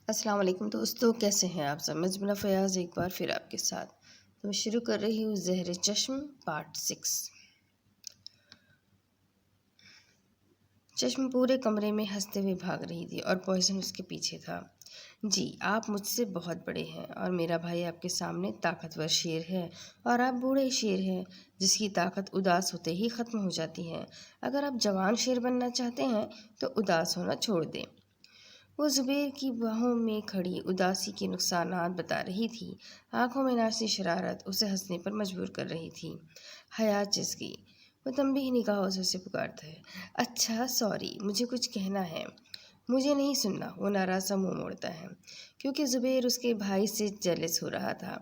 السلام علیکم دوستو، کیسے ہیں آپ سب؟ مزمنہ فیاض ایک بار پھر آپ کے ساتھ تو میں شروع کر رہی ہوں زہر چشم پارٹ 6۔ چشم پورے کمرے میں ہنستے ہوئے بھاگ رہی تھی اور پوائزن اس کے پیچھے تھا۔ جی آپ مجھ سے بہت بڑے ہیں اور میرا بھائی آپ کے سامنے طاقتور شیر ہے اور آپ بوڑھے شیر ہیں جس کی طاقت اداس ہوتے ہی ختم ہو جاتی ہے۔ اگر آپ جوان شیر بننا چاہتے ہیں تو اداس ہونا چھوڑ دیں۔ وہ زبیر کی باہوں میں کھڑی اداسی کے نقصانات بتا رہی تھی۔ آنکھوں میں ناچتی شرارت اسے ہنسنے پر مجبور کر رہی تھی۔ حیات چسکی، وہ تنبیہ نگاہوں سے اسے پکارتا ہے۔ اچھا سوری، مجھے کچھ کہنا ہے۔ مجھے نہیں سننا، وہ ناراض سا منہ موڑتا ہے کیونکہ زبیر اس کے بھائی سے جیلس ہو رہا تھا۔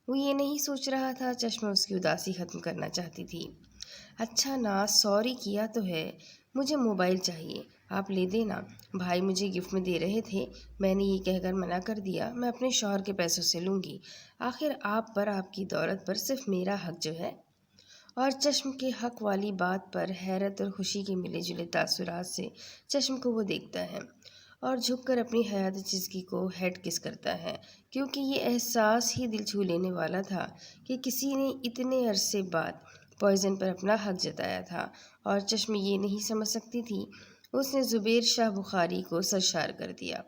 وہ یہ نہیں سوچ رہا تھا چشمہ اس کی اداسی ختم کرنا چاہتی تھی۔ اچھا نا، سوری کیا تو ہے، مجھے موبائل چاہیے، آپ لے دینا، بھائی مجھے گفٹ میں دے رہے تھے، میں نے یہ کہہ کر منع کر دیا، میں اپنے شوہر کے پیسوں سے لوں گی، آخر آپ پر، آپ کی دولت پر صرف میرا حق جو ہے۔ اور چشم کے حق والی بات پر حیرت اور خوشی کے ملے جلے تاثرات سے چشم کو وہ دیکھتا ہے اور جھک کر اپنی حیات چسکی کو ہیڈ کس کرتا ہے، کیونکہ یہ احساس ہی دل چھو لینے والا تھا کہ کسی نے اتنے عرصے بعد پوائزن پر اپنا حق جتایا تھا اور چشم یہ نہیں سمجھ سکتی تھی اس نے زبیر شاہ بخاری کو سرشار کر دیا۔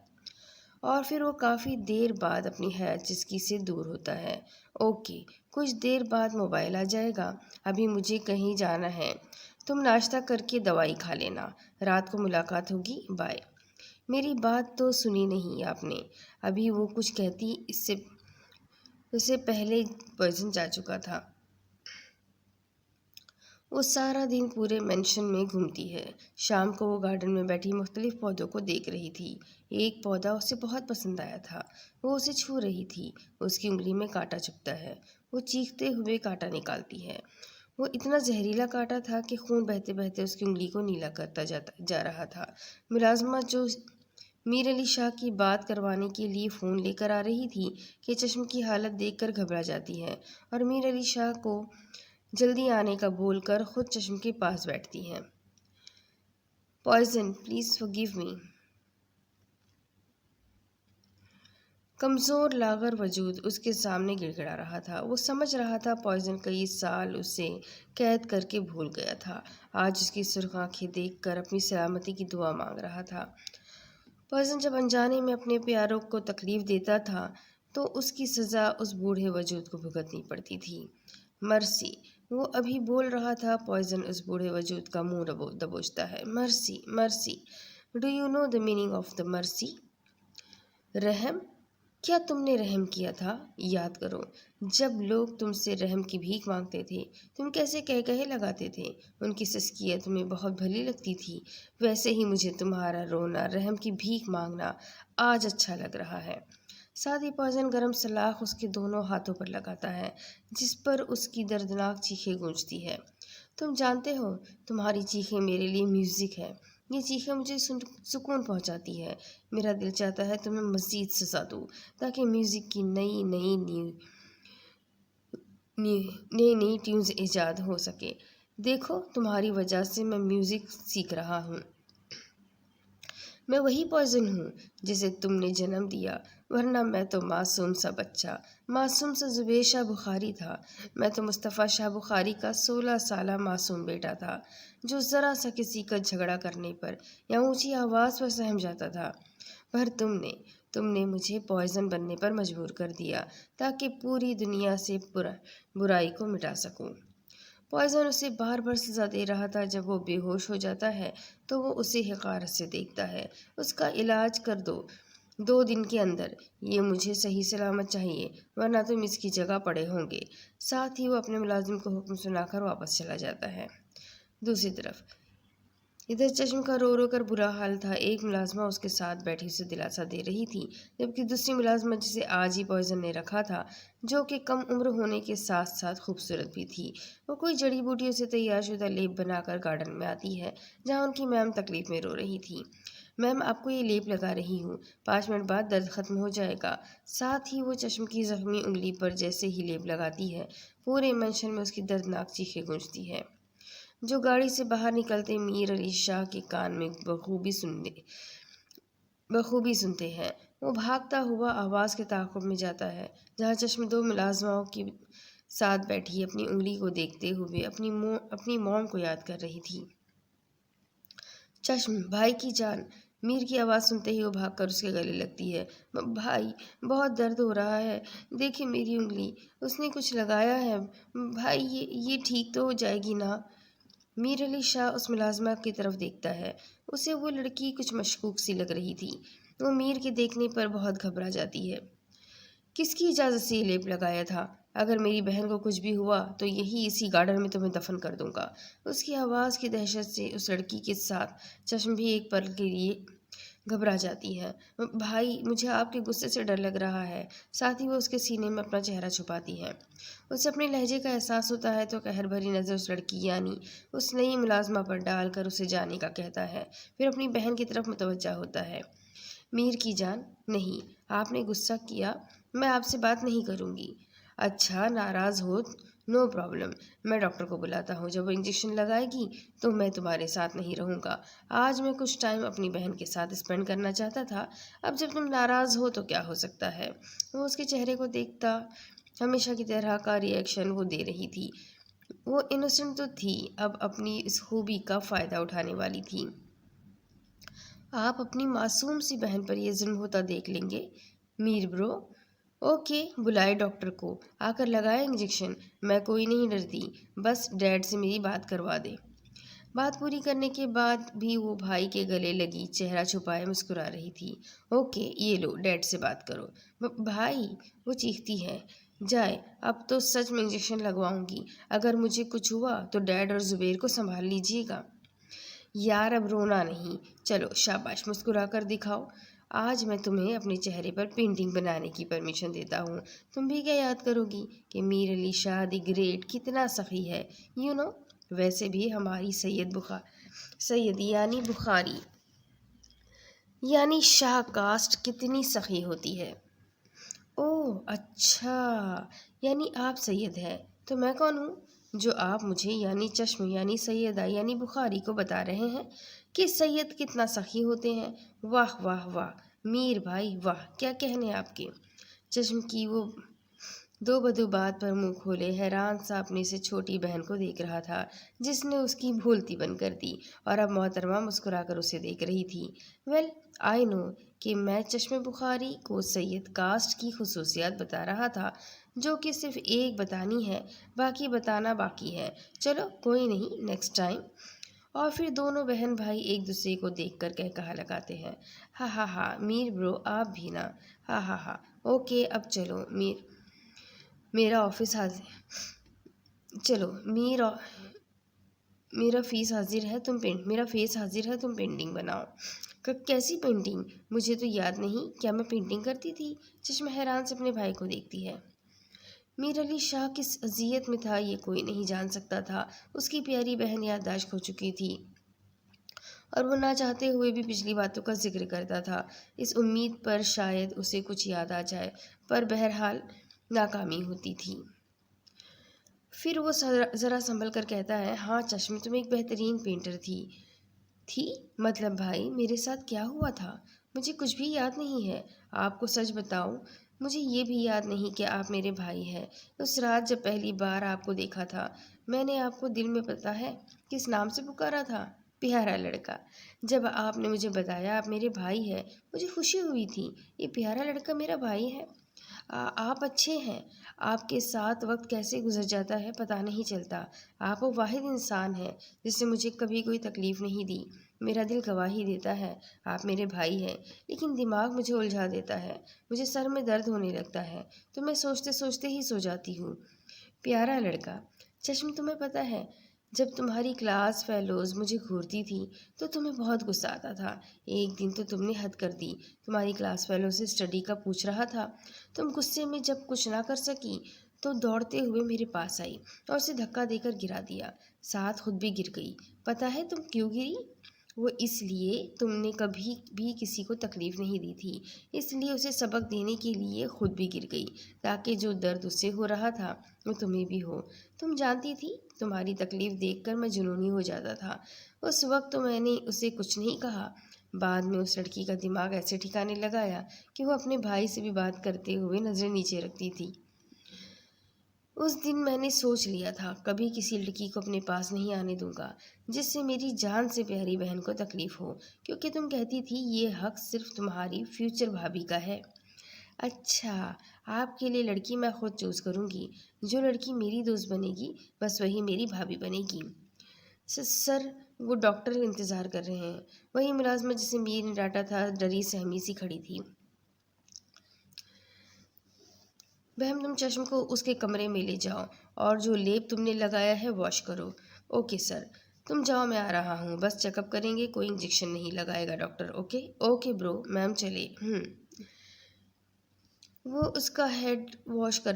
اور پھر وہ کافی دیر بعد اپنی حیات چسکی سے دور ہوتا ہے۔ اوکے، کچھ دیر بعد موبائل آ جائے گا، ابھی مجھے کہیں جانا ہے، تم ناشتہ کر کے دوائی کھا لینا، رات کو ملاقات ہوگی، بائے۔ میری بات تو سنی نہیں آپ نے، ابھی وہ کچھ کہتی اس سے پہلے پوائزن جا چکا تھا۔ وہ سارا دن پورے مینشن میں گھومتی ہے۔ شام کو وہ گارڈن میں بیٹھی مختلف پودوں کو دیکھ رہی تھی۔ ایک پودا اسے بہت پسند آیا تھا، وہ اسے چھو رہی تھی، اس کی انگلی میں کانٹا چبھتا ہے، وہ چیختے ہوئے کانٹا نکالتی ہے۔ وہ اتنا زہریلا کانٹا تھا کہ خون بہتے بہتے اس کی انگلی کو نیلا کرتا جا رہا تھا۔ ملازمہ جو میر علی شاہ کی بات کروانے کے لیے فون لے کر آ رہی تھی کہ چشم کی حالت دیکھ کر گھبرا جاتی ہے اور میر علی شاہ کو جلدی آنے کا بول کر خود چشم کے پاس بیٹھتی ہے۔ پوائزن پلیز فورگیو می۔ کمزور لاغر وجود اس کے سامنے گڑ گڑا رہا تھا۔ وہ سمجھ رہا تھا پوائزن کئی سال اسے قید کر کے بھول گیا تھا، آج اس کی سرخ آنکھیں دیکھ کر اپنی سلامتی کی دعا مانگ رہا تھا۔ پوائزن جب انجانے میں اپنے پیاروں کو تکلیف دیتا تھا تو اس کی سزا اس بوڑھے وجود کو بھگتنی پڑتی تھی۔ مرسی، وہ ابھی بول رہا تھا، پوائزن اس بوڑھے وجود کا منہ دبوچتا ہے۔ Mercy, mercy, do you know the meaning of the mercy? رحم؟ کیا تم نے رحم کیا تھا؟ یاد کرو، جب لوگ تم سے رحم کی بھیک مانگتے تھے تم کیسے کہے لگاتے تھے، ان کی سسکیاں تمہیں بہت بھلی لگتی تھی، ویسے ہی مجھے تمہارا رونا، رحم کی بھیک مانگنا آج اچھا لگ رہا ہے۔ ساتھ ہی پوائزن گرم سلاخ اس کے دونوں ہاتھوں پر لگاتا ہے جس پر اس کی دردناک چیخیں گونجتی ہے۔ تم جانتے ہو، تمہاری چیخیں میرے لیے میوزک ہے، یہ چیخیں مجھے سکون پہنچاتی ہے، میرا دل چاہتا ہے تمہیں مزید سزا دوں تاکہ میوزک کی نئی ٹیونز ایجاد ہو سکے۔ دیکھو، تمہاری وجہ سے میں میوزک سیکھ رہا ہوں۔ میں وہی پوائزن ہوں جسے تم نے جنم دیا، ورنہ میں تو معصوم سا بچہ، معصوم سا زبیر شاہ بخاری تھا، میں تو مصطفیٰ شاہ بخاری کا 16 سالہ معصوم بیٹا تھا جو ذرا سا کسی کا جھگڑا کرنے پر یا اونچی آواز پر سہم جاتا تھا، پر تم نے مجھے پوائزن بننے پر مجبور کر دیا تاکہ پوری دنیا سے برائی کو مٹا سکوں۔ پوائزن اسے بار بار سزا دے رہا تھا، جب وہ بے ہوش ہو جاتا ہے تو وہ اسے حقارت سے دیکھتا ہے۔ اس کا علاج کر دو 2 دن کے اندر، یہ مجھے صحیح سلامت چاہیے ورنہ تم اس کی جگہ پڑے ہوں گے۔ ساتھ ہی وہ اپنے ملازم کو حکم سنا کر واپس چلا جاتا ہے۔ دوسری طرف ادھر چشم کا رو رو کر برا حال تھا۔ ایک ملازمہ اس کے ساتھ بیٹھی اسے دلاسا دے رہی تھی، جبکہ دوسری ملازمہ جسے آج ہی پوائزن نے رکھا تھا، جو کہ کم عمر ہونے کے ساتھ ساتھ خوبصورت بھی تھی، وہ کوئی جڑی بوٹیوں سے تیار شدہ لیپ بنا کر گارڈن میں آتی ہے جہاں ان کی میم تکلیف میں رو رہی تھی۔ میم، آپ کو یہ لیپ لگا رہی ہوں، 5 منٹ بعد درد ختم ہو جائے گا۔ ساتھ ہی وہ چشم کی زخمی انگلی پر جیسے ہی لیپ لگاتی ہے، پورے مینشن میں اس کی دردناک چیخیں گونجتی ہے، جو گاڑی سے باہر نکلتے میر علی شاہ کے کان میں بخوبی سنتے ہیں۔ وہ بھاگتا ہوا آواز کے تعاقب میں جاتا ہے جہاں چشم دو ملازماؤں کی ساتھ بیٹھی اپنی انگلی کو دیکھتے ہوئے اپنی موم کو یاد کر رہی تھی۔ چشم، بھائی کی جان! میر کی آواز سنتے ہی وہ بھاگ کر اس کے گلے لگتی ہے۔ بھائی، بہت درد ہو رہا ہے، دیکھیں میری انگلی، اس نے کچھ لگایا ہے۔ بھائی، یہ ٹھیک تو ہو جائے گی نا؟ میر علی شاہ اس ملازمہ کی طرف دیکھتا ہے۔ اسے وہ لڑکی کچھ مشکوک سی لگ رہی تھی۔ وہ میر کے دیکھنے پر بہت گھبرا جاتی ہے۔ کس کی اجازت سے یہ لیپ لگایا تھا؟ اگر میری بہن کو کچھ بھی ہوا تو یہی اسی گارڈن میں تمہیں دفن کر دوں گا۔ اس کی آواز کی دہشت سے اس لڑکی کے ساتھ چشم بھی ایک پل کے لیے گھبرا جاتی ہے۔ بھائی، مجھے آپ کے غصے سے ڈر لگ رہا ہے۔ ساتھ ہی وہ اس کے سینے میں اپنا چہرہ چھپاتی ہے۔ اسے اپنے لہجے کا احساس ہوتا ہے تو قہر بھری نظر اس لڑکی یعنی اس نئی ملازمہ پر ڈال کر اسے جانے کا کہتا ہے، پھر اپنی بہن کی طرف متوجہ ہوتا ہے۔ میر کی جان، نہیں، آپ نے غصہ کیا، میں آپ سے بات نہیں کروں گی۔ اچھا، ناراض ہو، نو پرابلم، میں ڈاکٹر کو بلاتا ہوں۔ جب وہ انجیکشن لگائے گی تو میں تمہارے ساتھ نہیں رہوں گا۔ آج میں کچھ ٹائم اپنی بہن کے ساتھ اسپینڈ کرنا چاہتا تھا، اب جب تم ناراض ہو تو کیا ہو سکتا ہے؟ وہ اس کے چہرے کو دیکھتا ہمیشہ کی طرح کا ری ایکشن وہ دے رہی تھی۔ وہ انوسنٹ تو تھی، اب اپنی اس خوبی کا فائدہ اٹھانے والی تھی۔ آپ اپنی معصوم سی بہن پر یہ ظلم ہوتا دیکھ لیں گے؟ میر برو، اوکے، بلائے ڈاکٹر کو، آ کر لگائے انجیکشن۔ میں کوئی نہیں ڈرتی، بس ڈیڈ سے میری بات کروا دے۔ بات پوری کرنے کے بعد بھی وہ بھائی کے گلے لگی چہرہ چھپائے مسکرا رہی تھی۔ اوکے، یہ لو، ڈیڈ سے بات کرو۔ بھائی، وہ چیختی ہے، جائے، اب تو سچ میں انجیکشن لگواؤں گی۔ اگر مجھے کچھ ہوا تو ڈیڈ اور زبیر کو سنبھال لیجیے گا۔ یار، اب رونا نہیں، چلو شاباش، مسکرا کر دکھاؤ۔ آج میں تمہیں اپنے چہرے پر پینٹنگ بنانے کی پرمیشن دیتا ہوں۔ تم بھی کیا یاد کرو گی کہ میر علی شاہ دی گریٹ کتنا سخی ہے، ویسے بھی ہماری سید یعنی بخاری یعنی شاہ کاسٹ کتنی سخی ہوتی ہے۔ اوہ اچھا، یعنی آپ سید ہیں، تو میں کون ہوں جو آپ مجھے یعنی چشم یعنی سیدہ یعنی بخاری کو بتا رہے ہیں کہ سید کتنا سخی ہوتے ہیں؟ واہ واہ واہ، میر بھائی واہ، کیا کہنے آپ کے۔ چشم کی وہ دو بدو بات پر منہ کھولے حیران سا اپنی سے چھوٹی بہن کو دیکھ رہا تھا جس نے اس کی بھولتی بن کر دی اور اب محترمہ مسکرا کر اسے دیکھ رہی تھی۔ ویل، آئی نو کہ میں چشم بخاری کو سید کاسٹ کی خصوصیات بتا رہا تھا جو کہ صرف ایک بتانی ہے، باقی بتانا باقی ہے۔ چلو کوئی نہیں، نیکسٹ ٹائم۔ اور پھر دونوں بہن بھائی ایک دوسرے کو دیکھ کر کہا لگاتے ہیں، ہاں ہاں ہاں، میر برو آپ بھی نا، ہاں ہاں ہاں، اوکے، اب چلو میرا آفس حاضر، چلو میرا فیس حاضر ہے، تم پینٹنگ بناؤ۔ کیسی پینٹنگ؟ مجھے تو یاد نہیں، کیا میں پینٹنگ کرتی تھی؟ چشم حیران سے اپنے بھائی کو دیکھتی ہے۔ میر علی شاہ کس اذیت میں تھا یہ کوئی نہیں جان سکتا تھا۔ اس کی پیاری بہن یادداشت کھو چکی تھی اور وہ نہ چاہتے ہوئے بھی پچھلی باتوں کا ذکر کرتا تھا، اس امید پر شاید اسے کچھ یاد آ جائے، پر بہرحال ناکامی ہوتی تھی۔ پھر وہ ذرا سنبھل کر کہتا ہے، ہاں چشم، تم ایک بہترین پینٹر تھی؟ مطلب بھائی، میرے ساتھ کیا ہوا تھا؟ مجھے کچھ بھی یاد نہیں ہے۔ آپ کو سچ بتاؤں، مجھے یہ بھی یاد نہیں کہ آپ میرے بھائی ہیں۔ اس رات جب پہلی بار آپ کو دیکھا تھا، میں نے آپ کو دل میں پتہ ہے کس نام سے پکارا تھا؟ پیارا لڑکا۔ جب آپ نے مجھے بتایا آپ میرے بھائی ہیں، مجھے خوشی ہوئی تھی، یہ پیارا لڑکا میرا بھائی ہے۔ آپ اچھے ہیں، آپ کے ساتھ وقت کیسے گزر جاتا ہے پتہ نہیں چلتا۔ آپ وہ واحد انسان ہیں جس نے مجھے کبھی کوئی تکلیف نہیں دی۔ میرا دل گواہی دیتا ہے آپ میرے بھائی ہیں، لیکن دماغ مجھے الجھا دیتا ہے، مجھے سر میں درد ہونے لگتا ہے تو میں سوچتے سوچتے ہی سو جاتی ہوں۔ پیارا لڑکا۔ چشم، تمہیں پتہ ہے جب تمہاری کلاس فیلوز مجھے گھورتی تھی تو تمہیں بہت غصہ آتا تھا۔ ایک دن تو تم نے حد کر دی، تمہاری کلاس فیلو سے اسٹڈی کا پوچھ رہا تھا، تم غصے میں جب کچھ نہ کر سکی تو دوڑتے ہوئے میرے پاس آئی اور اسے دھکا دے کر گرا دیا، ساتھ خود بھی گر گئی۔ پتہ ہے تم کیوں گری؟ وہ اس لیے تم نے کبھی بھی کسی کو تکلیف نہیں دی تھی، اس لیے اسے سبق دینے کے لیے خود بھی گر گئی تاکہ جو درد اسے ہو رہا تھا وہ تمہیں بھی ہو۔ تم جانتی تھی تمہاری تکلیف دیکھ کر میں جنونی ہو جاتا تھا۔ اس وقت تو میں نے اسے کچھ نہیں کہا، بعد میں اس لڑکی کا دماغ ایسے ٹھکانے لگایا کہ وہ اپنے بھائی سے بھی بات کرتے ہوئے نظریں نیچے رکھتی تھی۔ اس دن میں نے سوچ لیا تھا کبھی کسی لڑکی کو اپنے پاس نہیں آنے دوں گا جس سے میری جان سے پیاری بہن کو تکلیف ہو، کیونکہ تم کہتی تھی یہ حق صرف تمہاری فیوچر بھابھی کا ہے۔ اچھا، آپ کے لیے لڑکی میں خود چوز کروں گی۔ جو لڑکی میری دوست بنے گی بس وہی میری بھابھی بنے گی۔ سر، وہ ڈاکٹر انتظار کر رہے ہیں۔ وہی ملازمہ جسے میر نے ڈانٹا تھا ڈری سہمی سی کھڑی تھی۔ بہم، تم چشم کو اس کے کمرے میں لے جاؤ اور جو لیپ تم نے لگایا ہے واش کرو۔ Okay sir. تم جاؤ، میں آ رہا ہوں۔ بس چیک اپ کریں گے، کوئی انجیکشن نہیں لگائے گا ڈاکٹر۔ اوکے اوکے برو، میم چلے۔ وہ اس کا ہینڈ واش کر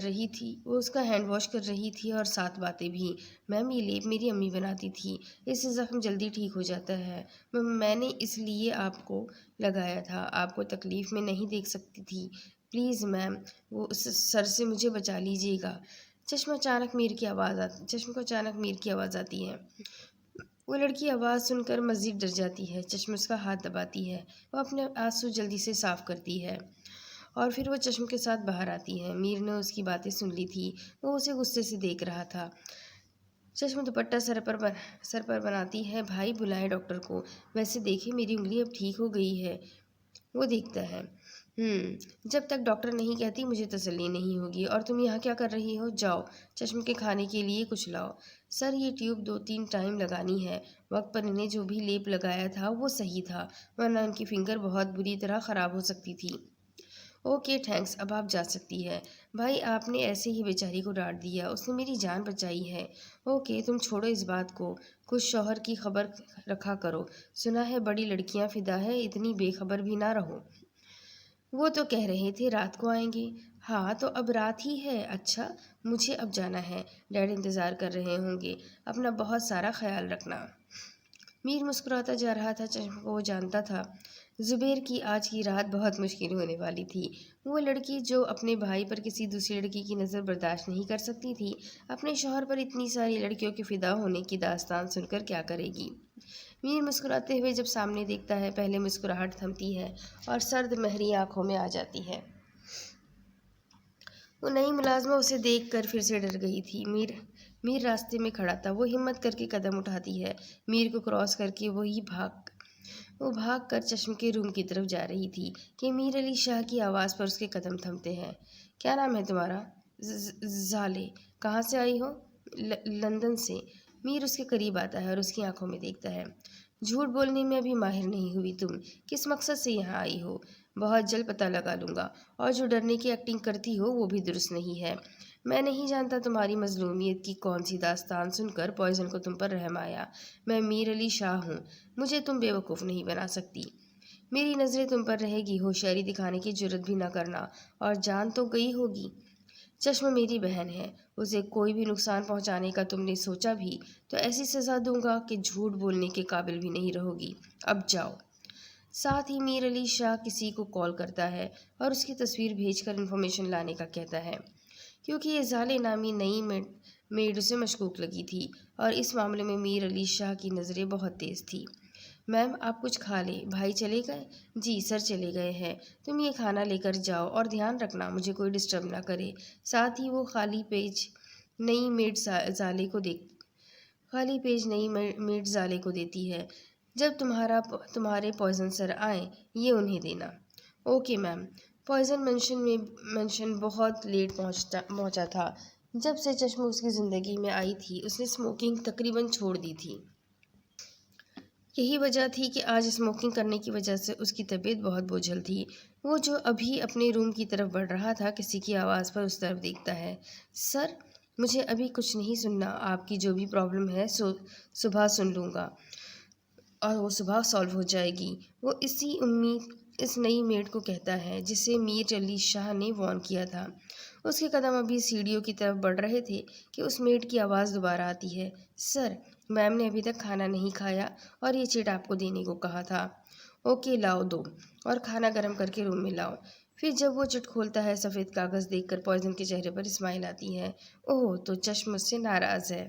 رہی تھی اور ساتھ باتیں بھی۔ میم، یہ لیپ میری امی بناتی تھی، اس سے زخم جلدی ٹھیک ہو جاتا ہے۔ میں نے اس لیے آپ کو لگایا تھا، آپ کو تکلیف میں نہیں دیکھ سکتی تھی۔ پلیز میم، وہ سر سے مجھے بچا لیجیے گا۔ چشم کو اچانک میر کی آواز آتی ہے۔ وہ لڑکی آواز سن کر مزید ڈر جاتی ہے۔ چشم اس کا ہاتھ دباتی ہے۔ وہ اپنے آنسو جلدی سے صاف کرتی ہے اور پھر وہ چشم کے ساتھ باہر آتی ہے۔ میر نے اس کی باتیں سن لی تھی، وہ اسے غصے سے دیکھ رہا تھا۔ چشم دوپٹہ سر پر بناتی ہے۔ بھائی، بلائیں ڈاکٹر کو۔ ویسے دیکھیں، میری انگلی اب ٹھیک ہو گئی ہے۔ وہ دیکھتا ہے۔ جب تک ڈاکٹر نہیں کہتی مجھے تسلی نہیں ہوگی۔ اور تم یہاں کیا کر رہی ہو؟ جاؤ چشم کے کھانے کے لیے کچھ لاؤ۔ سر، یہ ٹیوب 2-3 ٹائم لگانی ہے۔ وقت پر انہیں جو بھی لیپ لگایا تھا وہ صحیح تھا، ورنہ ان کی فنگر بہت بری طرح خراب ہو سکتی تھی۔ اوکے تھینکس، اب آپ جا سکتی ہے۔ بھائی، آپ نے ایسے ہی بیچاری کو ڈانٹ دیا، اس نے میری جان بچائی ہے۔ اوکے، تم چھوڑو اس بات کو، کچھ شوہر کی خبر رکھا کرو۔ سنا ہے بڑی لڑکیاں فدا ہے، اتنی بے خبر بھی نہ رہو۔ وہ تو کہہ رہے تھے رات کو آئیں گے۔ ہاں تو اب رات ہی ہے۔ اچھا، مجھے اب جانا ہے، ڈیڈ انتظار کر رہے ہوں گے۔ اپنا بہت سارا خیال رکھنا۔ میر مسکراتا جا رہا تھا۔ چشم کو وہ جانتا تھا زبیر کی آج کی رات بہت مشکل ہونے والی تھی۔ وہ لڑکی جو اپنے بھائی پر کسی دوسری لڑکی کی نظر برداشت نہیں کر سکتی تھی، اپنے شوہر پر اتنی ساری لڑکیوں کے فدا ہونے کی داستان سن کر کیا کرے گی؟ میر مسکراتے ہوئے جب سامنے دیکھتا ہے، پہلے مسکراہٹ تھمتی ہے اور سرد مہری آنکھوں میں آ جاتی ہے۔ وہ نئی ملازمہ اسے دیکھ کر پھر سے ڈر گئی تھی۔ میر راستے میں کھڑا تھا۔ وہ ہمت کر کے قدم اٹھاتی ہے۔ میر کو کراس کر کے وہ بھاگ کر چشم کے روم کی طرف جا رہی تھی کہ میر علی شاہ کی آواز پر اس کے قدم تھمتے ہیں۔ کیا نام ہے تمہارا؟ زالے۔ کہاں سے آئی ہو؟ لندن سے۔ میر اس کے قریب آتا ہے اور اس کی آنکھوں میں دیکھتا ہے۔ جھوٹ بولنے میں ابھی ماہر نہیں ہوئی تم، کس مقصد سے یہاں آئی ہو؟ بہت جلد پتہ لگا لوں گا، اور جو ڈرنے کی ایکٹنگ کرتی ہو وہ بھی درست نہیں ہے۔ میں نہیں جانتا تمہاری مظلومیت کی کون سی داستان سن کر پوائزن کو تم پر رحم آیا۔ میں میر علی شاہ ہوں، مجھے تم بے وقوف نہیں بنا سکتی۔ میری نظریں تم پر رہے گی، ہوشیاری دکھانے کی جرت بھی نہ کرنا، اور جان تو گئی ہوگی۔ چشم میری بہن ہے، اسے کوئی بھی نقصان پہنچانے کا تم نے سوچا بھی تو ایسی سزا دوں گا کہ جھوٹ بولنے کے قابل بھی نہیں رہو گی۔ اب جاؤ۔ ساتھ ہی میر علی شاہ کسی کو کال کرتا ہے اور اس کی تصویر بھیج کر انفارمیشن لانے کا کہتا ہے، کیونکہ یہ زالے نامی نئی میڈ اسے مشکوک لگی تھی اور اس معاملے میں میر علی شاہ کی نظریں بہت تیز تھیں۔ میم، آپ کچھ کھا لیں۔ بھائی چلے گئے؟ جی سر، چلے گئے ہیں۔ تم یہ کھانا لے کر جاؤ اور دھیان رکھنا مجھے کوئی ڈسٹرب نہ کرے۔ ساتھ ہی وہ خالی پیج نئی میڈ زالے کو دیتی ہے۔ جب تمہارے پوائزن سر آئیں، یہ انہیں دینا۔ Okay ma'am. پوائزن منشن بہت لیٹ پہنچا تھا۔ جب سے چشم اس کی زندگی میں آئی تھی اس نے اسموکنگ تقریباً چھوڑ دی تھی۔ یہی وجہ تھی کہ آج اسموکنگ کرنے کی وجہ سے اس کی طبیعت بہت بوجھل تھی۔ وہ جو ابھی اپنے روم کی طرف بڑھ رہا تھا، کسی کی آواز پر اس طرف دیکھتا ہے۔ سر، مجھے ابھی کچھ نہیں سننا، آپ کی جو بھی پرابلم ہے صبح سن لوں گا اور وہ صبح سالو ہو جائے گی۔ وہ اس نئی میڈ کو کہتا ہے جسے میر علی شاہ نے وارن کیا تھا۔ اس کے قدم ابھی سیڑھیوں کی طرف بڑھ رہے تھے کہ اس میڈ کی آواز دوبارہ آتی ہے۔ سر، میم نے ابھی تک کھانا نہیں کھایا اور یہ چٹ آپ کو دینے کو کہا تھا۔ اوکے لاؤ، دو، اور کھانا گرم کر کے روم میں لاؤ۔ پھر جب وہ چٹ کھولتا ہے، سفید کاغذ دیکھ کر پوائزن کے چہرے پر اسمائل آتی ہے۔ اوہ، تو چشم مجھ سے ناراض ہے۔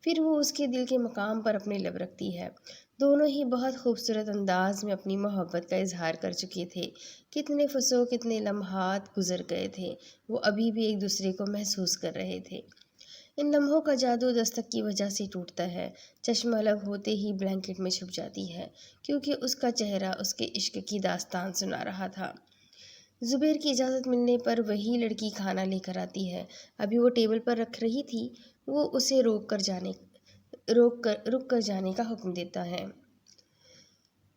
پھر وہ اس کے دل کے مقام پر اپنے لب رکھتی ہے۔ دونوں ہی بہت خوبصورت انداز میں اپنی محبت کا اظہار کر چکے تھے۔ کتنے فصوں کتنے لمحات گزر گئے تھے، وہ ابھی بھی ایک دوسرے کو محسوس کر رہے تھے۔ ان لمحوں کا جادو دستک کی وجہ سے ٹوٹتا ہے۔ چشم الگ ہوتے ہی بلینکٹ میں چھپ جاتی ہے، کیونکہ اس کا چہرہ اس کے عشق کی داستان سنا رہا تھا۔ زبیر کی اجازت ملنے پر وہی لڑکی کھانا لے کر آتی ہے۔ ابھی وہ ٹیبل پر رکھ رہی تھی، وہ اسے رک کر جانے کا حکم دیتا ہے۔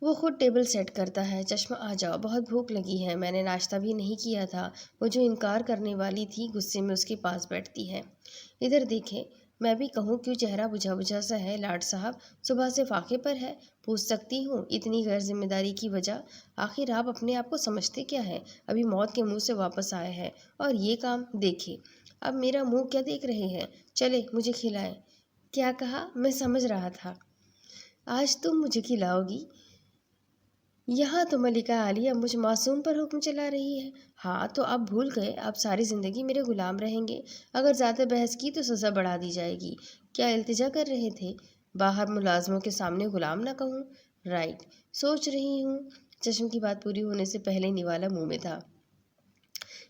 وہ خود ٹیبل سیٹ کرتا ہے۔ چشم آ جاؤ، بہت بھوک لگی ہے، میں نے ناشتہ بھی نہیں کیا تھا۔ وہ جو انکار کرنے والی تھی غصے میں اس کے پاس بیٹھتی ہے۔ ادھر دیکھیں، میں بھی کہوں کیوں چہرہ بجھا بجھا سا ہے لاڈ صاحب، صبح سے فاقے پر ہے؟ پوچھ سکتی ہوں اتنی غیر ذمہ داری کی وجہ؟ آخر آپ اپنے آپ کو سمجھتے کیا ہے؟ ابھی موت کے منہ سے واپس آئے ہیں اور یہ کام دیکھیں۔ اب میرا منہ کیا دیکھ رہے ہیں؟ چلے مجھے کھلائیں۔ کیا کہا؟ میں سمجھ رہا تھا آج تم مجھے کھلاؤ گی۔ یہاں تو ملکہ عالیہ مجھ معصوم پر حکم چلا رہی ہے۔ ہاں تو آپ بھول گئے، آپ ساری زندگی میرے غلام رہیں گے۔ اگر زیادہ بحث کی تو سزا بڑھا دی جائے گی۔ کیا التجا کر رہے تھے؟ باہر ملازموں کے سامنے غلام نہ کہوں؟ رائٹ، سوچ رہی ہوں۔ چشم کی بات پوری ہونے سے پہلے نوالا منہ میں تھا۔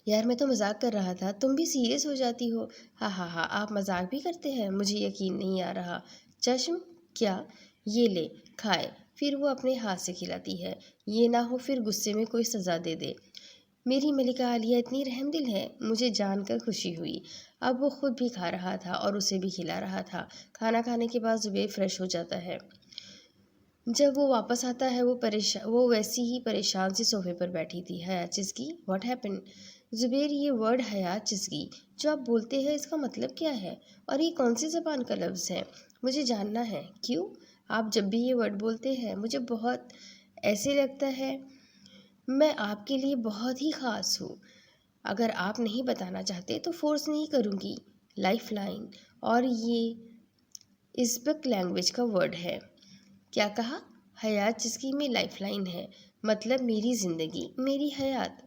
یار میں تو مذاق کر رہا تھا، تم بھی سیریس ہو جاتی ہو۔ ہاں ہاں ہاں، آپ مذاق بھی کرتے ہیں، مجھے یقین نہیں آ رہا۔ چشم، کیا؟ یہ لے، کھائے۔ پھر وہ اپنے ہاتھ سے کھلاتی ہے۔ یہ نہ ہو پھر غصے میں کوئی سزا دے دے۔ میری ملکہ عالیہ اتنی رحم دل ہے، مجھے جان کر خوشی ہوئی۔ اب وہ خود بھی کھا رہا تھا اور اسے بھی کھلا رہا تھا۔ کھانا کھانے کے بعد زبیر فریش ہو جاتا ہے۔ جب وہ واپس آتا ہے وہ ویسی ہی پریشان سی صوفے پر بیٹھی تھی۔ حیات چسکی، واٹ ہیپن؟ زبیر، یہ ورڈ حیات چسکی جو آپ بولتے ہیں اس کا مطلب کیا ہے؟ اور یہ کون سی زبان کا لفظ ہے؟ مجھے جاننا ہے۔ کیوں؟ آپ جب بھی یہ ورڈ بولتے ہیں مجھے بہت ایسے لگتا ہے میں آپ کے لیے بہت ہی خاص ہوں۔ اگر آپ نہیں بتانا چاہتے تو فورس نہیں کروں گی۔ لائف لائن، اور یہ ازبک لینگویج کا ورڈ ہے۔ کیا کہا؟ حیات چسکی میں لائف لائن ہے، مطلب میری زندگی، میری حیات،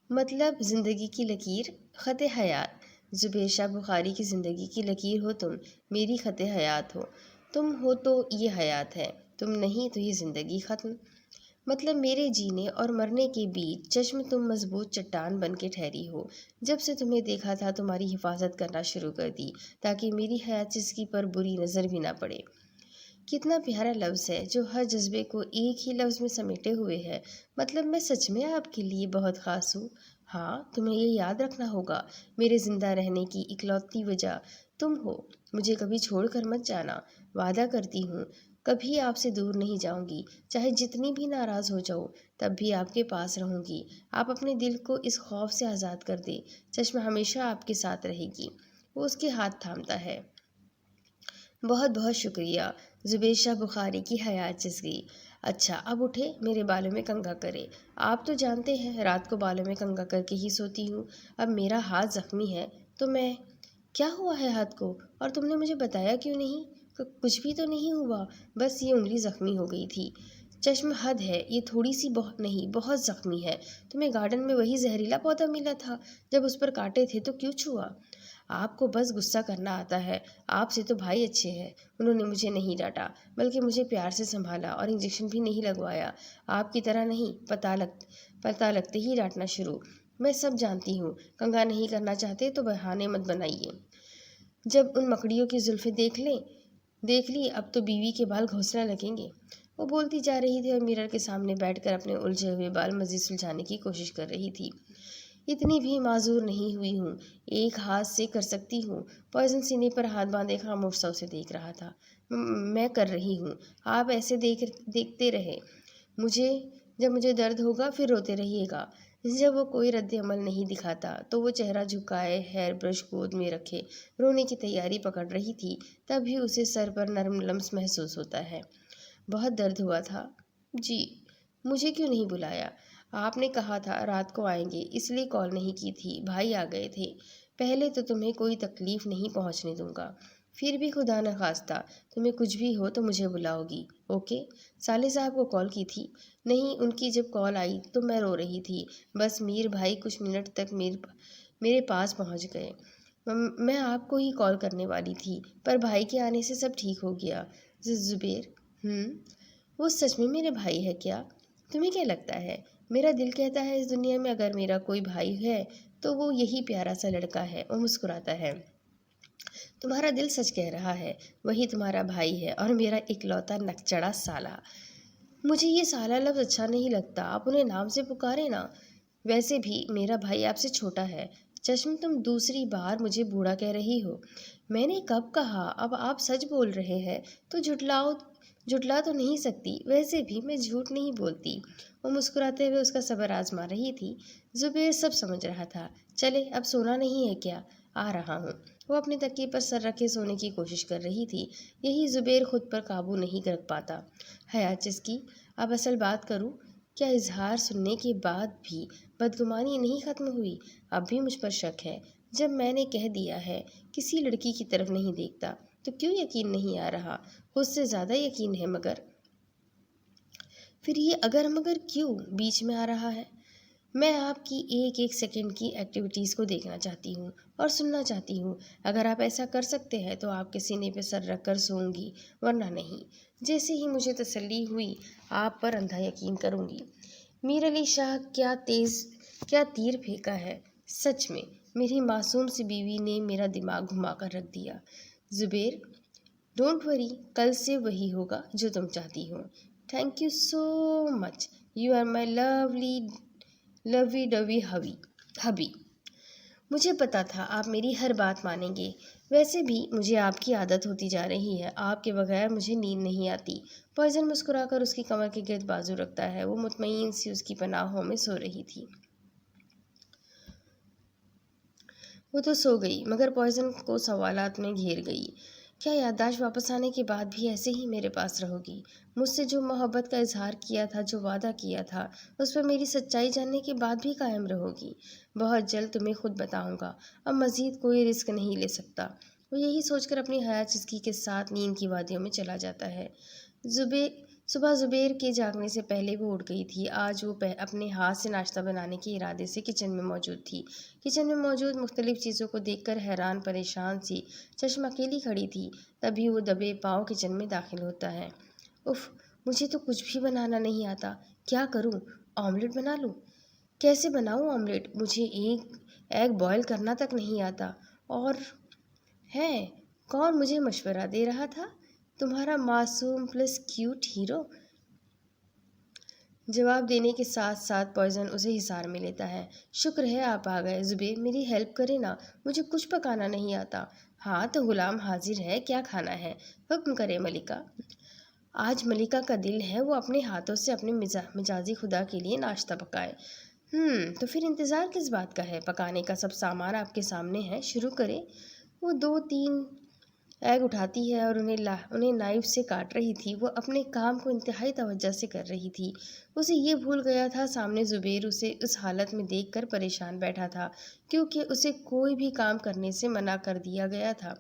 مطلب زندگی کی لکیر، خط حیات۔ زبیر شاہ بخاری کی زندگی کی لکیر ہو تم، میری خط حیات ہو۔ تم ہو تو یہ حیات ہے، تم نہیں تو یہ زندگی ختم۔ مطلب میرے جینے اور مرنے کے بیچ چشم تم مضبوط چٹان بن کے ٹھہری ہو۔ جب سے تمہیں دیکھا تھا تمہاری حفاظت کرنا شروع کر دی، تاکہ میری حیات چسکی پر بری نظر بھی نہ پڑے۔ کتنا پیارا لفظ ہے جو ہر جذبے کو ایک ہی لفظ میں سمیٹے ہوئے ہے۔ مطلب میں سچ میں آپ کے لیے بہت خاص ہوں۔ ہاں، تمہیں یہ یاد رکھنا ہوگا، میرے زندہ رہنے کی اکلوتی وجہ تم ہو۔ مجھے کبھی چھوڑ کر مت جانا، وعدہ کرتی ہوں کبھی آپ سے دور نہیں جاؤں گی، چاہے جتنی بھی ناراض ہو جاؤ تب بھی آپ کے پاس رہوں گی۔ آپ اپنے دل کو اس خوف سے آزاد کر دیں، چشم ہمیشہ آپ کے ساتھ رہے گی۔ وہ اس کے ہاتھ تھامتا ہے۔ بہت بہت شکریہ۔ زبیر شاہ بخاری کی حیات چسکی۔ اچھا اب اٹھے، میرے بالوں میں کنگھا کرے۔ آپ تو جانتے ہیں رات کو بالوں میں کنگھا کر کے ہی سوتی ہوں۔ اب میرا ہاتھ زخمی ہے تو میں… کیا ہوا ہے ہاتھ کو؟ اور تم نے مجھے بتایا کیوں نہیں؟ کچھ بھی تو نہیں ہوا، بس یہ انگلی زخمی ہو گئی تھی۔ چشم، حد ہے، یہ تھوڑی سی نہیں بہت زخمی ہے۔ تمہیں گارڈن میں وہی زہریلا پودا ملا تھا، جب اس پر کانٹے تھے تو کیوں چھوا؟ آپ کو بس غصہ کرنا آتا ہے۔ آپ سے تو بھائی اچھے ہیں، انہوں نے مجھے نہیں ڈانٹا بلکہ مجھے پیار سے سنبھالا اور انجیکشن بھی نہیں لگوایا۔ آپ کی طرح نہیں، پتہ لگتے ہی ڈانٹنا شروع۔ میں سب جانتی ہوں، کنگھا نہیں کرنا چاہتے تو بہانے مت بنائیے۔ جب ان مکڑیوں کی زلفیں دیکھ لی اب تو بیوی کے بال گھونسنے لگیں گے۔ وہ بولتی جا رہی تھی اور میرر کے سامنے بیٹھ کر اپنے الجھے ہوئے بال مزید سلجھانے کی کوشش کر رہی تھی۔ اتنی بھی معذور نہیں ہوئی ہوں، ایک ہاتھ سے کر سکتی ہوں۔ پوائزن سینے پر ہاتھ باندھے خاموش سا اسے دیکھ رہا تھا۔ میں کر رہی ہوں، آپ ایسے دیکھتے رہے۔ جب مجھے درد ہوگا پھر روتے رہیے گا۔ جب وہ کوئی رد عمل نہیں دکھاتا تو وہ چہرہ جھکائے ہیئر برش گود میں رکھے رونے کی تیاری پکڑ رہی تھی، تب بھی اسے سر پر نرم لمس محسوس ہوتا ہے۔ بہت درد ہوا تھا؟ جی۔ مجھے کیوں نہیں بلایا؟ آپ نے کہا تھا رات کو آئیں گے، اس لیے کال نہیں کی تھی، بھائی آ گئے تھے۔ پہلے تو تمہیں کوئی تکلیف نہیں پہنچنے دوں گا، پھر بھی خدا نخواستہ تمہیں کچھ بھی ہو تو مجھے بلاؤ گی، اوکے؟ صالح صاحب کو کال کی تھی؟ نہیں، ان کی جب کال آئی تو میں رو رہی تھی، بس میر بھائی کچھ منٹ تک میرے پاس پہنچ گئے۔ میں آپ کو ہی کال کرنے والی تھی، پر بھائی کے آنے سے سب ٹھیک ہو گیا۔ زبیر: وہ سچ میں میرے بھائی ہے کیا؟ تمہیں کیا لگتا ہے؟ میرا دل کہتا ہے اس دنیا میں اگر میرا کوئی بھائی ہے تو وہ یہی پیارا سا لڑکا ہے۔ وہ مسکراتا ہے۔ تمہارا دل سچ کہہ رہا ہے، وہی تمہارا بھائی ہے اور میرا اکلوتا نکچڑا سالہ۔ مجھے یہ سالہ لفظ اچھا نہیں لگتا، آپ انہیں نام سے پکارے نا۔ ویسے بھی میرا بھائی آپ سے چھوٹا ہے۔ چشم، تم دوسری بار مجھے بوڑھا کہہ رہی ہو۔ میں نے کب کہا؟ اب آپ سچ بول رہے ہیں تو جھٹلا تو نہیں سکتی، ویسے بھی میں جھوٹ نہیں بولتی۔ وہ مسکراتے ہوئے اس کا صبر آزما رہی تھی۔ زبیر سب سمجھ رہا تھا۔ چلے، اب سونا نہیں ہے کیا؟ آ رہا ہوں۔ وہ اپنے تکیے پر سر رکھے سونے کی کوشش کر رہی تھی۔ یہی زبیر خود پر قابو نہیں رکھ پاتا۔ حیات چسکی، اب اصل بات کروں؟ کیا اظہار سننے کے بعد بھی بدگمانی نہیں ختم ہوئی؟ اب بھی مجھ پر شک ہے۔ جب میں نے کہہ دیا ہے کسی لڑکی کی طرف نہیں دیکھتا تو کیوں یقین نہیں آ رہا؟ خود سے زیادہ یقین ہے، مگر پھر یہ اگر مگر کیوں بیچ میں آ رہا ہے؟ میں آپ کی ایک ایک سیکنڈ کی ایکٹیویٹیز کو دیکھنا چاہتی ہوں اور سننا چاہتی ہوں۔ اگر آپ ایسا کر سکتے ہیں تو آپ کے سینے پہ سر رکھ کر سوؤں گی، ورنہ نہیں۔ جیسے ہی مجھے تسلی ہوئی آپ پر اندھا یقین کروں گی۔ میر علی شاہ کیا تیر پھینکا ہے! سچ میں میری معصوم سی بیوی نے میرا دماغ گھما کر رکھ دیا۔ زبیر: ڈونٹ وری، کل سے وہی ہوگا جو تم چاہتی ہو۔ Thank you so much, you are my lovely dovey hubby. مجھے پتا تھا آپ میری ہر بات مانیں گے۔ ویسے بھی مجھے آپ کی عادت ہوتی جا رہی ہے، آپ کے بغیر مجھے نیند نہیں آتی۔ پوائزن مسکرا کر اس کی کمر کے گرد بازو رکھتا ہے۔ وہ مطمئن سی اس کی پناہوں میں سو رہی تھی۔ وہ تو سو گئی، مگر پوائزن کو سوالات میں گھیر گئی۔ کیا یادداشت واپس آنے کے بعد بھی ایسے ہی میرے پاس رہو گی؟ مجھ سے جو محبت کا اظہار کیا تھا، جو وعدہ کیا تھا، اس پر میری سچائی جاننے کے بعد بھی قائم رہو گی؟ بہت جلد تمہیں خود بتاؤں گا۔ اب مزید کوئی رسک نہیں لے سکتا۔ وہ یہی سوچ کر اپنی حیات چسکی کے ساتھ نیند کی وادیوں میں چلا جاتا ہے۔ صبح زبیر کے جاگنے سے پہلے وہ اٹھ گئی تھی۔ آج وہ اپنے ہاتھ سے ناشتہ بنانے کے ارادے سے کچن میں موجود تھی۔ کچن میں موجود مختلف چیزوں کو دیکھ کر حیران پریشان سی چشم اکیلی کھڑی تھی۔ تبھی وہ دبے پاؤں کچن میں داخل ہوتا ہے۔ اف، مجھے تو کچھ بھی بنانا نہیں آتا، کیا کروں؟ آملیٹ بنا لوں؟ کیسے بناؤں آملیٹ؟ مجھے ایگ بوائل کرنا تک نہیں آتا۔ اور ہے کون مجھے مشورہ دے رہا تھا؟ تمہارا معصوم پلس کیوٹ ہیرو۔ جواب دینے کے ساتھ ساتھ پوائزن اسے حصار میں لیتا ہے۔ شکر ہے آپ آ گئے۔ زبیر: میری ہیلپ کرے نا، مجھے کچھ پکانا نہیں آتا۔ ہاں تو غلام حاضر ہے، کیا کھانا ہے؟ حکم کرے ملکہ۔ آج ملکہ کا دل ہے وہ اپنے ہاتھوں سے اپنے مجازی خدا کے لیے ناشتہ پکائے۔ تو پھر انتظار کس بات کا ہے؟ پکانے کا سب سامان آپ کے سامنے ہے، شروع کرے۔ وہ 2-3 ایگ اٹھاتی ہے اور انہیں نائف سے کاٹ رہی تھی۔ وہ اپنے کام کو انتہائی توجہ سے کر رہی تھی۔ اسے یہ بھول گیا تھا سامنے زبیر اسے اس حالت میں دیکھ کر پریشان بیٹھا تھا، کیونکہ اسے کوئی بھی کام کرنے سے منع کر دیا گیا تھا۔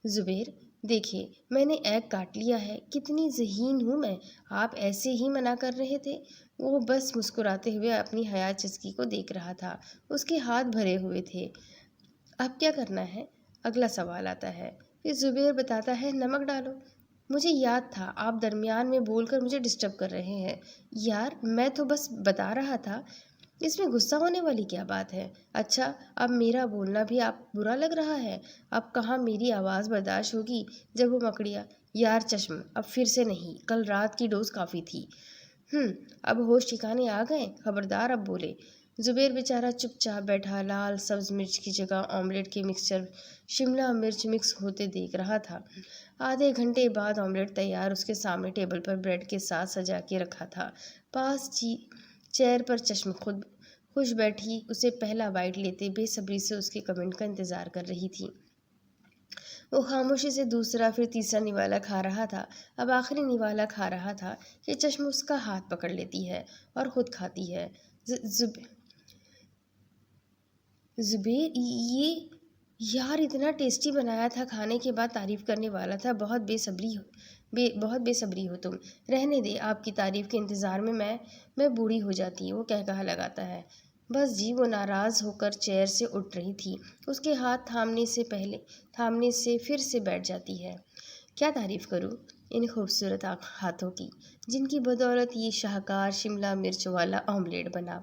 زبیر: دیکھیے، میں نے ایگ کاٹ لیا ہے، کتنی ذہین ہوں میں، آپ ایسے ہی منع کر رہے تھے۔ وہ بس مسکراتے ہوئے اپنی حیات چسکی کو دیکھ رہا تھا۔ اس کے ہاتھ بھرے ہوئے تھے۔ اب کیا کرنا ہے؟ اگلا سوال آتا ہے۔ پھر زبیر بتاتا ہے، نمک ڈالو۔ مجھے یاد تھا، آپ درمیان میں بول کر مجھے ڈسٹرب کر رہے ہیں۔ یار، میں تو بس بتا رہا تھا، اس میں غصہ ہونے والی کیا بات ہے؟ اچھا، اب میرا بولنا بھی آپ برا لگ رہا ہے؟ اب کہاں میری آواز برداشت ہوگی جب وہ مکڑیا؟ یار چشم، اب پھر سے نہیں، کل رات کی ڈوز کافی تھی۔ اب ہوش ٹھکانے آ گئے؟ خبردار اب بولے۔ زبیر بیچارہ چپ چاپ بیٹھا لال سبز مرچ کی جگہ آملیٹ کے مکسچر شملہ مرچ مکس ہوتے دیکھ رہا تھا۔ آدھے گھنٹے بعد آملیٹ تیار اس کے سامنے ٹیبل پر بریڈ کے ساتھ سجا کے رکھا تھا۔ پاس چیئر پر چشم خوش بیٹھی اسے پہلا بائٹ لیتے بے صبری سے اس کے کمنٹ کا انتظار کر رہی تھی۔ وہ خاموشی سے دوسرا پھر تیسرا نوالا کھا رہا تھا۔ اب آخری نوالا کھا رہا تھا کہ چشم اس کا ہاتھ پکڑ لیتی ہے اور خود کھاتی ہے۔ زبیر: یہ یار اتنا ٹیسٹی بنایا تھا، کھانے کے بعد تعریف کرنے والا تھا۔ بہت بے صبری ہو تم۔ رہنے دے، آپ کی تعریف کے انتظار میں بوڑھی ہو جاتی۔ وہ قہقہہ لگاتا ہے۔ بس جی، وہ ناراض ہو کر چیئر سے اٹھ رہی تھی، اس کے ہاتھ تھامنے سے پھر سے بیٹھ جاتی ہے۔ کیا تعریف کروں ان خوبصورت ہاتھوں کی، جن کی بدولت یہ شاہکار شملہ مرچ والا آملیٹ بنا۔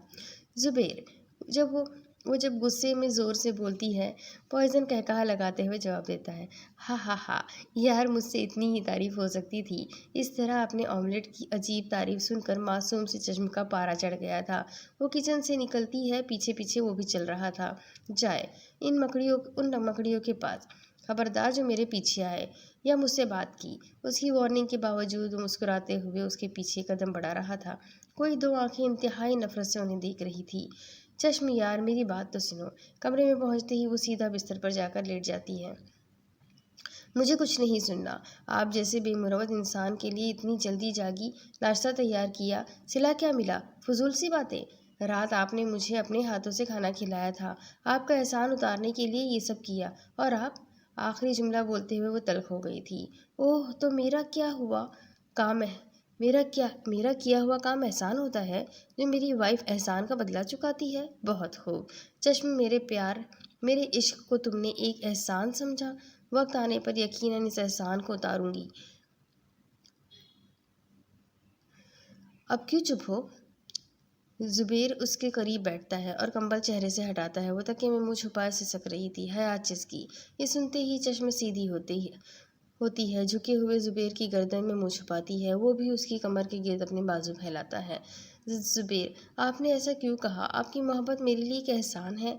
زبیر جب غصے میں زور سے بولتی ہے، پوائزن قہقہا لگاتے ہوئے جواب دیتا ہے، ہا ہا ہا، یار مجھ سے اتنی ہی تعریف ہو سکتی تھی۔ اس طرح اپنے آملیٹ کی عجیب تعریف سن کر معصوم سے چشم کا پارا چڑھ گیا تھا۔ وہ کچن سے نکلتی ہے، پیچھے پیچھے وہ بھی چل رہا تھا۔ جائے ان مکڑیوں کے پاس، خبردار جو میرے پیچھے آئے یا مجھ سے بات کی۔ اس کی وارننگ کے باوجود وہ مسکراتے ہوئے اس کے پیچھے قدم بڑھا رہا تھا۔ کوئی دو آنکھیں انتہائی نفرت سے انہیں دیکھ رہی تھی۔ چشم یار، میری بات تو سنو۔ کمرے میں پہنچتے ہی وہ سیدھا بستر پر جا کر لیٹ جاتی ہے۔ مجھے کچھ نہیں سننا۔ آپ جیسے بے مروت انسان کے لیے اتنی جلدی جاگی، ناشتہ تیار کیا، صلا کیا ملا، فضول سی باتیں۔ رات آپ نے مجھے اپنے ہاتھوں سے کھانا کھلایا تھا، آپ کا احسان اتارنے کے لیے یہ سب کیا، اور آپ… آخری جملہ بولتے ہوئے وہ تلخ ہو گئی تھی۔ اوہ، تو میرا کیا ہوا کام احسان ہوتا ہے، جو میری وائف احسان کا بدلہ چکاتی ہے؟ بہت خوب چشم، میرے پیار، میرے عشق کو تم نے ایک احسان سمجھا۔ وقت آنے پر یقیناً اس احسان کو اتاروں گی۔ اب کیوں چپ ہو؟ زبیر اس کے قریب بیٹھتا ہے اور کمبل چہرے سے ہٹاتا ہے۔ وہ تکیے میں منہ چھپائے سسک رہی تھی، حیات چسکی۔ یہ سنتے ہی چشم سیدھی ہوتی ہے، جھکے ہوئے زبیر کی گردن میں منہ چھپاتی ہے۔ وہ بھی اس کی کمر کے گرد اپنے بازو پھیلاتا ہے۔ زبیر، آپ نے ایسا کیوں کہا؟ آپ کی محبت میرے لیے ایک احسان ہے۔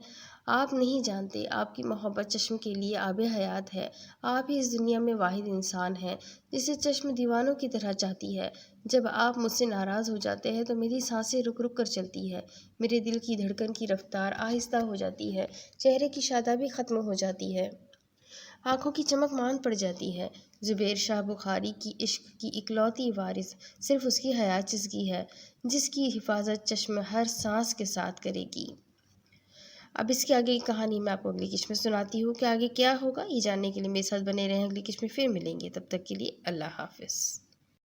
آپ نہیں جانتے، آپ کی محبت چشم کے لیے آب حیات ہے۔ آپ ہی اس دنیا میں واحد انسان ہیں جسے چشم دیوانوں کی طرح چاہتی ہے۔ جب آپ مجھ سے ناراض ہو جاتے ہیں تو میری سانسیں رک رک کر چلتی ہے، میرے دل کی دھڑکن کی رفتار آہستہ ہو جاتی ہے، چہرے کی شادابی ختم ہو جاتی ہے، آنکھوں کی چمک ماند پڑ جاتی ہے۔ زبیر شاہ بخاری کی عشق کی اکلوتی وارث صرف اس کی حیات چسکی ہے، جس کی حفاظت چشم ہر سانس کے ساتھ کرے گی۔ اب اس کے آگے کی کہانی میں آپ کو اگلی قسط میں سناتی ہوں کہ آگے کیا ہوگا۔ یہ جاننے کے لیے میرے ساتھ بنے رہیں۔ اگلی قسط میں پھر ملیں گے، تب تک کے لیے اللہ حافظ۔